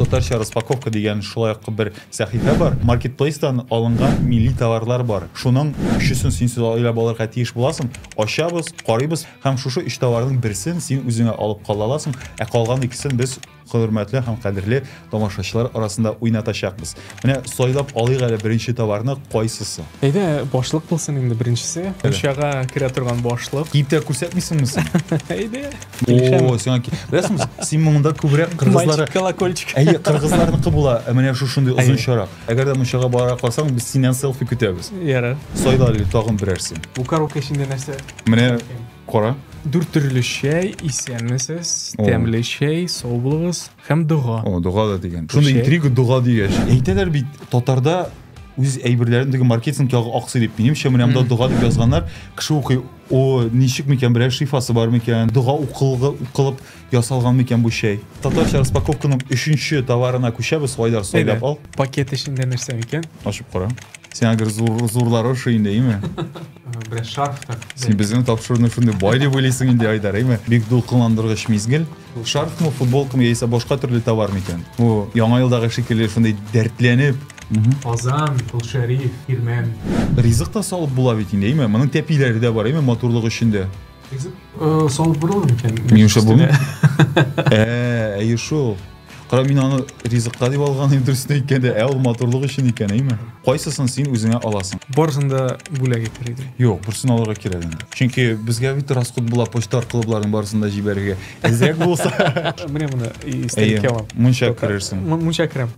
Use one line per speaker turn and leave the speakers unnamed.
Татарча распаковка деген шулай ук бер сәхифә бар. Marketplace'тан алынган милли товарлар бар. Шуның өчесен син сөйләп алырга тиеш буласың. Ачабыз, карыйбыз һәм шушы 3 товарның берсен син үзеңә алып кала аласың. Калган икесен без хөрмәтле һәм кадерле тамашачылар арасында уйнатачакбыз. Менә сайлап алыйк әле беренче товарны кайсысы?
Әйдә, башлык булсын инде беренчесе. Ошага керә торган башлык.
Киптә күрсәтмисеңме син?
Әйдә.
О, сиңа беләсеңме, син монда күбрәк кыргызлары
колокольчик.
Әйе, кыргызларныкы була. Менә шушындый озын чара. Әгәр дә мунчага бара калсаң, без синнән селфи көтәбез.
Ярар.
Сайда әле тагын берәрсен.
Бу коробка эчендә нәрсә?
Менә кара.
4 төрле чәй, исәнмесез, тәмле чәй, сау булыгыз һәм дуга.
О, дуга да дигән. Шундый интрига дуга дигәч. Әйтәләр бит, татарда үз әйберләрен диге маркетинг ягы аксый дип. Минемчә, менә монда дуга дип язганнар, кеше укый, о, ничек микән, берәр шифасы бар микән? Дуга укылып ясалган микән бу чәй? Татарча распаковканың 3нче товарына күчәбез, Айдар, сайлап ал.
Пакет эчендә нәрсә микән?
Ачып кара. Сен әгәр зурлары ошо инде, име?
Бер шарфтар.
Сен безнең тапшыруны шундый бай дип уйлыйсың инде, Айдар, име? Бик дулкынландыргыч мизгел. Шарфмы, футболкамы яисә башка төрле товар микән? Бу яңа елдагы шикелле шундый дәртләнеп,
Казан, Кулшариф, Ирмән.
ризык та салып була бит инде, име? Моның тәпиләре дә бар, име? Матурлык өчен.
Салып булыр микән?
Минемчә булмый. Әйе шул. Кара, мин аны ризыкка дип алган идем дөресен әйткәндә, ул матурлык өчен икән, име? Кайсысын син үзеңә аласың?
Барысын да бүләк итер иде.
Юк, берсен алырга кирәк инде. Чөнки безгә бит расход була почта аркылы буларның барысын да җибәрергә. Әзрәк булса,
Менә моны истәлеккә алам.
мунча керерсең.
Мунча керәм.